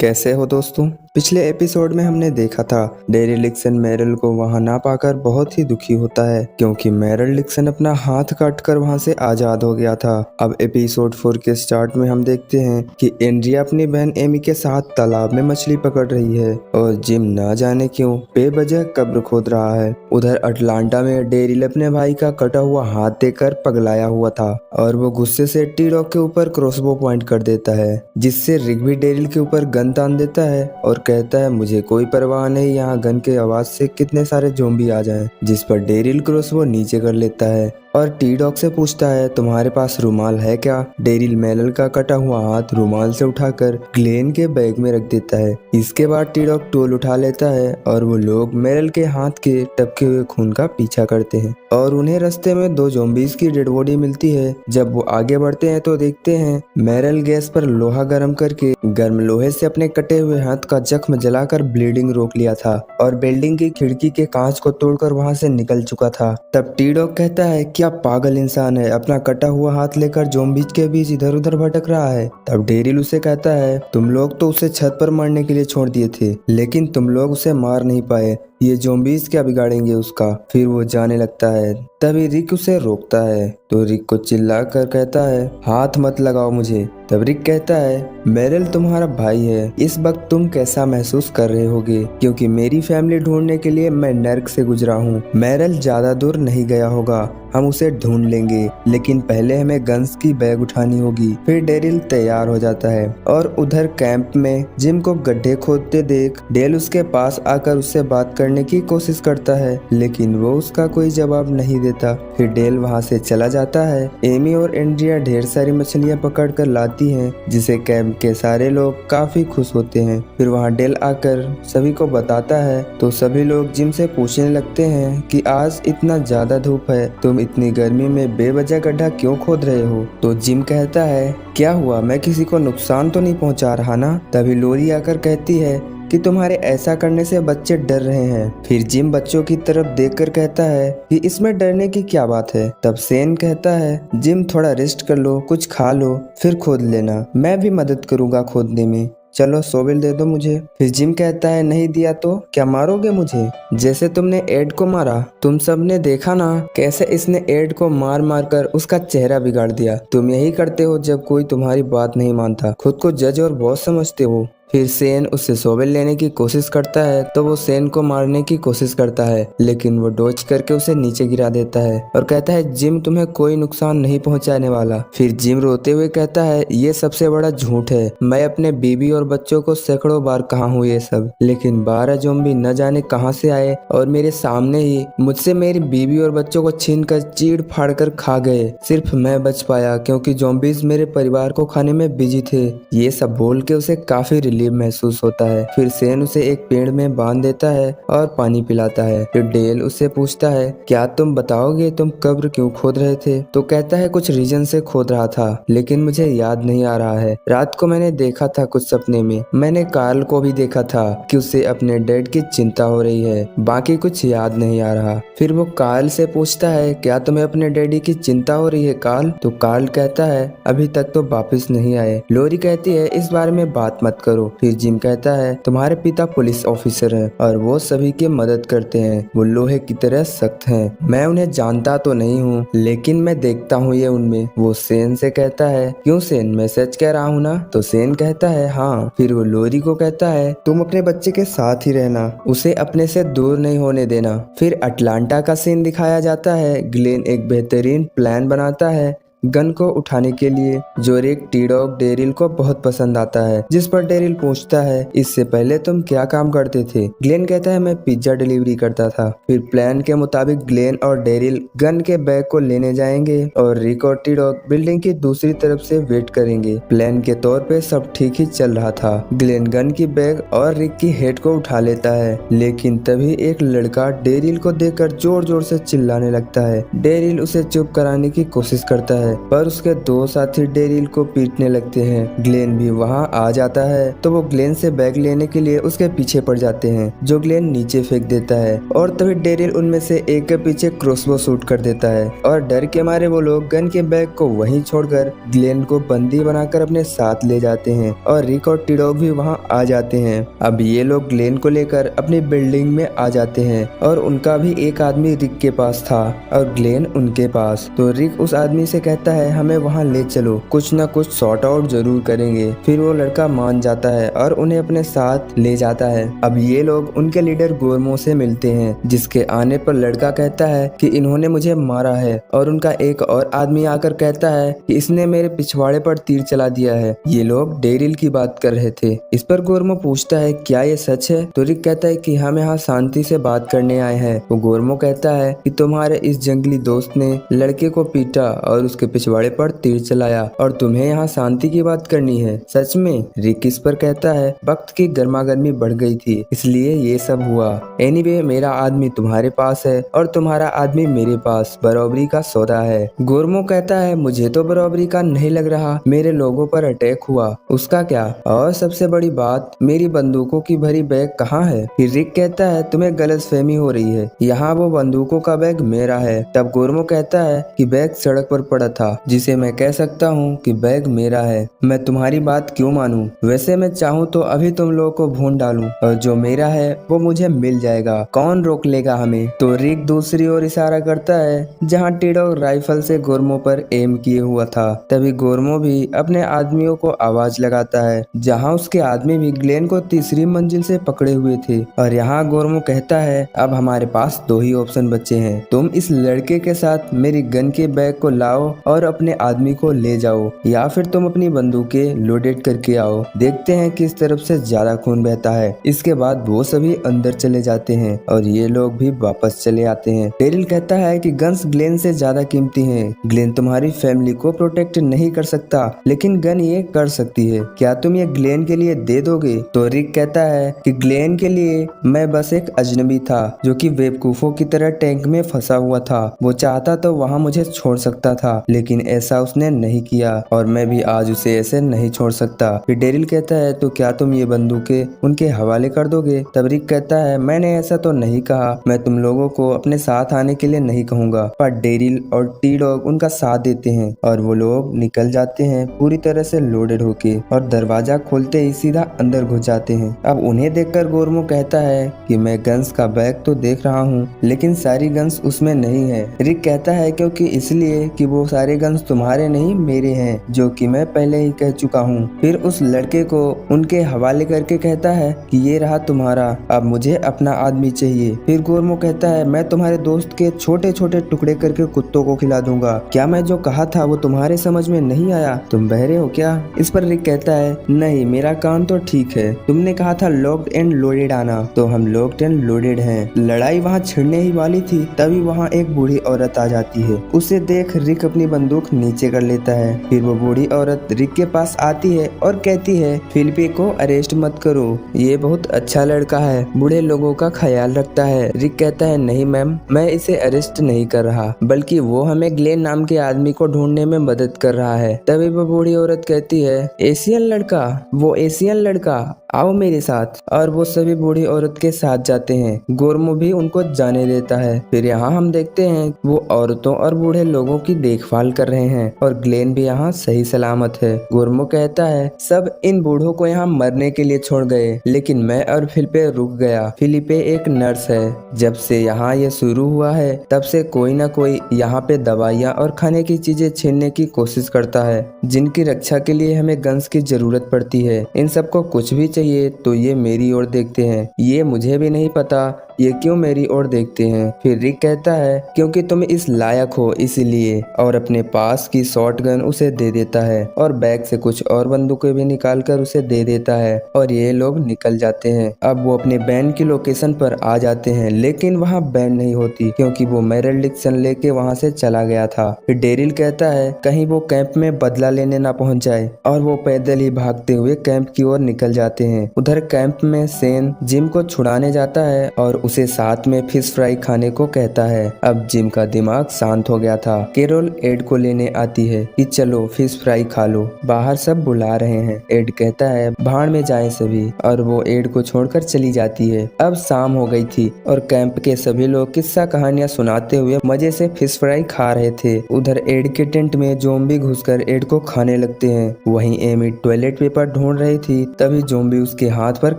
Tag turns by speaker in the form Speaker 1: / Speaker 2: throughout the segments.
Speaker 1: कैसे हो दोस्तों। पिछले एपिसोड में हमने देखा था डेरिल डिक्सन मैरल को वहां ना पाकर बहुत ही दुखी होता है क्योंकि मैरल डिक्सन अपना हाथ काटकर वहां से आजाद हो गया था। अब एपिसोड 4 के स्टार्ट में हम देखते हैं कि एंड्रिया अपनी बहन एमी के साथ तालाब में मछली पकड़ रही है और जिम ना जाने क्यों बेवजह कब्र खोद रहा है। उधर अटलांटा में डेरिल अपने भाई का कटा हुआ हाथ देकर पगलाया हुआ था और वो गुस्से से टी डॉग के ऊपर क्रॉसबो पॉइंट कर देता है, जिससे रिक भी डेरिल के ऊपर गन तान देता है और कहता है मुझे कोई परवाह नहीं, यहाँ गन के आवाज से कितने सारे ज़ॉम्बी आ जाएं। जिस पर डेरिल क्रॉसबो नीचे कर लेता है और टी डॉग से पूछता है तुम्हारे पास रुमाल है क्या। डेरिल मैरल का कटा हुआ हाथ रुमाल से उठाकर ग्लेन के बैग में रख देता है। इसके बाद टी डॉग टूल उठा लेता है और वो लोग मैरल के हाथ के टपके हुए खून का पीछा करते हैं और उन्हें रास्ते में 2 ज़ॉम्बीज की डेड बॉडी मिलती है। जब वो आगे बढ़ते हैं तो देखते हैं मैरल गैस पर लोहा गर्म करके गर्म लोहे से अपने कटे हुए हाथ का जख्म जलाकर ब्लीडिंग रोक लिया था और बिल्डिंग की खिड़की के कांच को तोड़कर वहां से निकल चुका था। तब टी डॉग कहता है क्या पागल इंसान है, अपना कटा हुआ हाथ लेकर ज़ॉम्बीज के बीच इधर उधर भटक रहा है। तब डेरिल उसे कहता है तुम लोग तो उसे छत पर मारने के लिए छोड़ दिए थे, लेकिन तुम लोग उसे मार नहीं पाए, ये ज़ॉम्बीज क्या बिगाड़ेंगे उसका। फिर वो जाने लगता है। तभी रिक उसे रोकता है तो रिक को चिल्ला कर कहता है हाथ मत लगाओ मुझे। तब रिक कहता है मैरल तुम्हारा भाई है, इस वक्त तुम कैसा महसूस कर रहे होगे क्योंकि मेरी फैमिली ढूंढने के लिए मैं नर्क से गुजरा हूँ। मैरल ज्यादा दूर नहीं गया होगा, हम उसे ढूंढ लेंगे, लेकिन पहले हमें गन्स की बैग उठानी होगी। फिर डेरिल तैयार हो जाता है और उधर कैंप में जिम को गड्ढे खोदते देख डेल उसके पास आकर उससे बात करने की कोशिश करता है, लेकिन वो उसका कोई जवाब नहीं देता। फिर डेल वहाँ से चला जाता है। एमी और एंड्रिया ढेर सारी मछलियाँ पकड़ कर लाती हैं, जिसे कैंप के सारे लोग काफी खुश होते हैं। फिर वहाँ डेल आकर सभी को बताता है तो सभी लोग जिम से पूछने लगते हैं कि आज इतना ज्यादा धूप है, तुम इतनी गर्मी में बेवजह गड्ढा क्यों खोद रहे हो। तो जिम कहता है क्या हुआ, मैं किसी को नुकसान तो नहीं पहुंचा रहा ना। तभी लोरी आकर कहती है कि तुम्हारे ऐसा करने से बच्चे डर रहे हैं। फिर जिम बच्चों की तरफ देखकर कहता है कि इसमें डरने की क्या बात है। तब सेन कहता है जिम थोड़ा रेस्ट कर लो, कुछ खा लो, फिर खोद लेना, मैं भी मदद करूंगा खोदने में, चलो सोविल दे दो मुझे। फिर जिम कहता है नहीं दिया तो क्या मारोगे मुझे, जैसे तुमने एड को मारा। तुम सब ने देखा ना कैसे इसने एड को मार मार कर उसका चेहरा बिगाड़ दिया। तुम यही करते हो जब कोई तुम्हारी बात नहीं मानता, खुद को जज और बॉस समझते हो। फिर सेन उससे सोवेल लेने की कोशिश करता है तो वो सेन को मारने की कोशिश करता है, लेकिन वो डॉज करके उसे नीचे गिरा देता है और कहता है जिम तुम्हें कोई नुकसान नहीं पहुंचाने वाला। फिर जिम रोते हुए कहता है ये सबसे बड़ा झूठ है, मैं अपने बीबी और बच्चों को सैकड़ों बार कहा हूँ ये सब, लेकिन 12 ज़ॉम्बी न जाने कहां से आए और मेरे सामने ही मुझसे मेरी बीबी और बच्चों को छीन कर चीड़ फाड़ कर खा गए। सिर्फ मैं बच पाया क्योंकि ज़ॉम्बीज मेरे परिवार को खाने में बिजी थे। ये सब बोल के उसे काफी महसूस होता है। फिर सेन उसे एक पेड़ में बांध देता है और पानी पिलाता है। फिर डेल उससे पूछता है क्या तुम बताओगे तुम कब्र क्यों खोद रहे थे। तो कहता है कुछ रीजन से खोद रहा था, लेकिन मुझे याद नहीं आ रहा है। रात को मैंने देखा था कुछ सपने में, मैंने कार्ल को भी देखा था कि उसे अपने डैड की चिंता हो रही है, बाकी कुछ याद नहीं आ रहा। फिर वो कार्ल से पूछता है क्या तुम्हें अपने डैडी की चिंता हो रही है कार्ल। तो कार्ल कहता है अभी तक तो वापिस नहीं आए। लोरी कहती है इस बारे में बात मत करो। फिर जिम कहता है तुम्हारे पिता पुलिस ऑफिसर हैं और वो सभी की मदद करते हैं, वो लोहे की तरह सख्त हैं। मैं उन्हें जानता तो नहीं हूँ, लेकिन मैं देखता हूँ ये उनमें। वो सेन से कहता है क्यों सेन, मैं सच कह रहा हूँ ना। तो सेन कहता है हाँ। फिर वो लोरी को कहता है तुम अपने बच्चे के साथ ही रहना, उसे अपने से दूर नहीं होने देना। फिर अटलांटा का सीन दिखाया जाता है। ग्लेन एक बेहतरीन प्लान बनाता है गन को उठाने के लिए, जो रिक, टी डॉग, डेरिल को बहुत पसंद आता है। जिस पर डेरिल पूछता है इससे पहले तुम क्या काम करते थे। ग्लेन कहता है मैं पिज्जा डिलीवरी करता था। फिर प्लान के मुताबिक ग्लेन और डेरिल गन के बैग को लेने जाएंगे और रिक और टी डॉग बिल्डिंग की दूसरी तरफ से वेट करेंगे। प्लान के तौर पे सब ठीक ही चल रहा था। ग्लेन गन की बैग और रिक की हेड को उठा लेता है, लेकिन तभी एक लड़का डेरिल को देखकर जोर जोर से चिल्लाने लगता है। डेरिल उसे चुप कराने की कोशिश करता है, है, पर उसके दो साथी डेरिल को पीटने लगते हैं। ग्लेन भी वहाँ आ जाता है तो वो ग्लेन से बैग लेने के लिए उसके पीछे पड़ जाते हैं, जो ग्लेन नीचे फेंक देता है और तभी डेरिल उनमें से एक के पीछे क्रॉसबो शूट कर देता है और डर के मारे वो लोग गन के बैग को वहीं छोड़कर ग्लेन को बंदी बनाकर अपने साथ ले जाते हैं और रिक और टी-डॉग भी वहाँ आ जाते हैं। अब ये लोग ग्लेन को लेकर अपनी बिल्डिंग में आ जाते हैं और उनका भी एक आदमी रिक के पास था और ग्लेन उनके पास। तो रिक उस आदमी से कहता है हमें वहाँ ले चलो, कुछ न कुछ सॉर्ट आउट जरूर करेंगे। फिर वो लड़का मान जाता है और उन्हें अपने साथ ले जाता है। अब ये लोग उनके लीडर गोरमो से मिलते हैं, जिसके आने पर लड़का कहता है कि इन्होंने मुझे मारा है और उनका एक और आदमी आकर कहता है कि इसने मेरे पिछवाड़े पर तीर चला दिया है। ये लोग डेरिल की बात कर रहे थे। इस पर गोरमो पूछता है क्या ये सच है? तो रिक कहता है कि हम यहाँ शांति से बात करने आए हैं। तो गोरमो कहता है कि तुम्हारे इस जंगली दोस्त ने लड़के को पीटा और उसके पिछवाड़े पर तीर चलाया और तुम्हें यहाँ शांति की बात करनी है, सच में? रिक इस पर कहता है वक्त की गर्मागर्मी बढ़ गई थी, इसलिए ये सब हुआ। एनीवे, मेरा आदमी तुम्हारे पास है और तुम्हारा आदमी मेरे पास, बराबरी का सौदा है। गोरमो कहता है मुझे तो बराबरी का नहीं लग रहा, मेरे लोगों पर अटैक हुआ, उसका क्या? और सबसे बड़ी बात, मेरी बंदूकों की भरी बैग कहाँ है? फिर रिक कहता है तुम्हें गलतफहमी हो रही है, यहाँ वो बंदूकों का बैग मेरा है। तब गोरमो कहता है कि बैग सड़क पर पड़ा था, जिसे मैं कह सकता हूँ कि बैग मेरा है। मैं तुम्हारी बात क्यों मानूं? वैसे मैं चाहूँ तो अभी तुम लोगों को भून डालूं और जो मेरा है वो मुझे मिल जाएगा, कौन रोक लेगा हमें? तो रिक दूसरी ओर इशारा करता है जहाँ टी-डॉग राइफल से गोरमो पर एम किए हुआ था। तभी गोरमो भी अपने आदमियों को आवाज लगाता है, जहाँ उसके आदमी भी ग्लेन को तीसरी मंजिल से पकड़े हुए थे। और यहाँ गोरमो कहता है अब हमारे पास दो ही ऑप्शन बचे हैं, तुम इस लड़के के साथ मेरी गन के बैग को लाओ और अपने आदमी को ले जाओ, या फिर तुम अपनी बंदूकें लोडेड करके आओ, देखते हैं किस तरफ से ज्यादा खून बहता है। इसके बाद वो सभी अंदर चले जाते हैं और ये लोग भी वापस चले आते हैं। डेरिल कहता है कि गन्स ग्लेन से ज्यादा कीमती हैं। ग्लेन तुम्हारी फैमिली को प्रोटेक्ट नहीं कर सकता, लेकिन गन ये कर सकती है, क्या तुम ये ग्लेन के लिए दे दोगे? तो रिक कहता है कि ग्लेन के लिए मैं बस एक अजनबी था जो कि बेवकूफों की तरह टैंक में फंसा हुआ था। वो चाहता तो वहाँ मुझे छोड़ सकता था, लेकिन ऐसा उसने नहीं किया और मैं भी आज उसे ऐसे नहीं छोड़ सकता। फिर डेरिल कहता है तो क्या तुम ये बंदूकें उनके हवाले कर दोगे? तब रिक कहता है मैंने ऐसा तो नहीं कहा, मैं तुम लोगों को अपने साथ आने के लिए नहीं कहूँगा। पर डेरिल और टी-डॉग उनका साथ देते हैं और वो लोग निकल जाते हैं पूरी तरह से लोडेड होके और दरवाजा खोलते ही सीधा अंदर घुस जाते हैं। अब उन्हें देखकर गोरमो कहता है कि मैं गन्स का बैग तो देख रहा हूँ, लेकिन सारी गन्स उसमें नहीं है। रिक कहता है क्योंकि इसलिए कि वो सारे गन्स तुम्हारे नहीं मेरे हैं, जो कि मैं पहले ही कह चुका हूँ। फिर उस लड़के को उनके हवाले करके कहता है कि ये रहा तुम्हारा, अब मुझे अपना आदमी चाहिए। फिर गोरमो कहता है मैं तुम्हारे दोस्त के छोटे छोटे टुकड़े करके कुत्तों को खिला दूंगा, क्या मैं जो कहा था वो तुम्हारे समझ में नहीं आया? तुम बहरे हो क्या? इस पर रिक कहता है नहीं, मेरा काम तो ठीक है, तुमने कहा था लॉक्ड एंड लोडेड आना, तो हम लॉक्ड एंड लोडेड हैं। लड़ाई वहाँ छिड़ने ही वाली थी, तभी वहाँ एक बूढ़ी औरत आ जाती है। उसे देख रिक अपनी बंदूक नीचे कर लेता है। फिर वो बूढ़ी औरत रिक के पास आती है और कहती है फिलिपे को अरेस्ट मत करो, ये बहुत अच्छा लड़का है, बूढ़े लोगों का ख्याल रखता है। रिक कहता है नहीं मैम, मैं इसे अरेस्ट नहीं कर रहा, बल्कि वो हमें ग्लेन नाम के आदमी को ढूंढने में मदद कर रहा है। तभी वो बूढ़ी औरत कहती है एशियन लड़का, वो एशियन लड़का, आओ मेरे साथ। और वो सभी बूढ़ी औरत के साथ जाते हैं। गोरमो भी उनको जाने देता है। फिर यहाँ हम देखते हैं वो औरतों और बूढ़े लोगों की देखभाल कर रहे हैं और ग्लेन भी यहाँ सही सलामत है। गोरमो कहता है सब इन बूढ़ों को यहाँ मरने के लिए छोड़ गए, लेकिन मैं और फिलिपे रुक गया। फिलिपे एक नर्स है। जब से यहाँ ये शुरू हुआ है तब से कोई ना कोई यहाँ पे दवाइयाँ और खाने की चीजें छीनने की कोशिश करता है, जिनकी रक्षा के लिए हमें गन्स की जरूरत पड़ती है। इन सबको कुछ भी चाहिए तो ये मेरी ओर देखते हैं, ये मुझे भी नहीं पता ये क्यों मेरी ओर देखते हैं। फिर रिक कहता है क्योंकि तुम इस लायक हो इसलिए, और अपने पास की शॉटगन उसे दे देता है और बैग से कुछ और बंदूकें भी निकाल कर उसे दे देता है और ये लोग निकल जाते हैं। अब वो अपने बैंड की लोकेशन पर आ जाते हैं, लेकिन वहाँ बैंड नहीं होती क्योंकि वो मेरल डिक्सन लेके वहाँ से चला गया था। फिर डेरिल कहता है कहीं वो कैंप में बदला लेने ना पहुँच जाए और वो पैदल ही भागते हुए कैंप की ओर निकल जाते हैं। उधर कैंप में सेन जिम को छुड़ाने जाता है और उसे साथ में फिश फ्राई खाने को कहता है। अब जिम का दिमाग शांत हो गया था। कैरोल एड को लेने आती है कि चलो फिश फ्राई खा लो, बाहर सब बुला रहे हैं। एड कहता है भाड़ में जाएं सभी, और वो एड को छोड़कर चली जाती है। अब शाम हो गई थी और कैंप के सभी लोग किस्सा कहानियां सुनाते हुए मजे से फिश फ्राई खा रहे थे। उधर एड के टेंट में ज़ोंबी घुसकर एड को खाने लगते हैं। वहीं एमी टॉयलेट पेपर ढूंढ रही थी, तभी ज़ोंबी उसके हाथ पर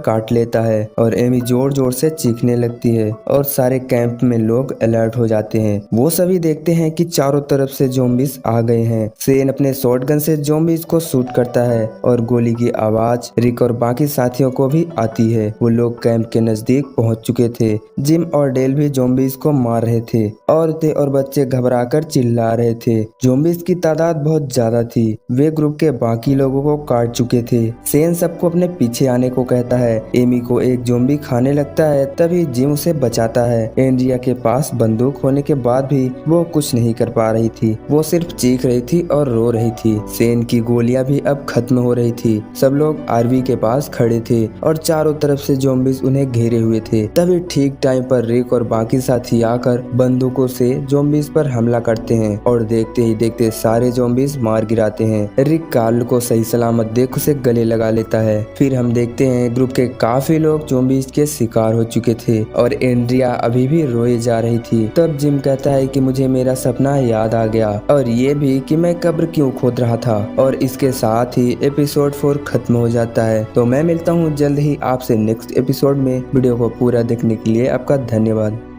Speaker 1: काट लेता है और एमी जोर जोर से चीखने लगती है और सारे कैंप में लोग अलर्ट हो जाते हैं। वो सभी देखते हैं कि चारों तरफ से ज़ोंबीज आ गए हैं। सेन अपने शॉटगन से ज़ोंबीज को शूट करता है और गोली की आवाज रिक और बाकी साथियों को भी आती है। वो लोग कैंप के नजदीक पहुंच चुके थे। जिम और डेल भी ज़ोंबीज को मार रहे थे। औरतें और बच्चे घबराकर चिल्ला रहे थे। ज़ोंबीज की तादाद बहुत ज्यादा थी। वे ग्रुप के बाकी लोगों को काट चुके थे। सेन सबको अपने पीछे आने को कहता है। एमी को एक ज़ोंबी खाने लगता है, तभी जिम उसे बचाता है। एंड्रिया के पास बंदूक होने के बाद भी वो कुछ नहीं कर पा रही थी। वो सिर्फ चीख रही थी और रो रही थी। सेन की गोलियां भी अब खत्म हो रही थी। सब लोग आरवी के पास खड़े थे और चारों तरफ से ज़ोंबीज उन्हें घेरे हुए थे। तभी ठीक टाइम पर रिक और बाकी साथी आकर बंदूकों से ज़ोंबीज पर हमला करते हैं और देखते ही देखते सारे ज़ोंबीज मार गिराते हैं। रिक कार्ल को सही सलामत देख उसे गले लगा लेता है। फिर हम देखते हैं ग्रुप के काफी लोग ज़ोंबीज के शिकार हो चुके थे और एंड्रिया अभी भी रोए जा रही थी। तब जिम कहता है कि मुझे मेरा सपना याद आ गया और ये भी कि मैं कब्र क्यों खोद रहा था। और इसके साथ ही एपिसोड 4 खत्म हो जाता है। तो मैं मिलता हूँ जल्द ही आपसे नेक्स्ट एपिसोड में। वीडियो को पूरा देखने के लिए आपका धन्यवाद।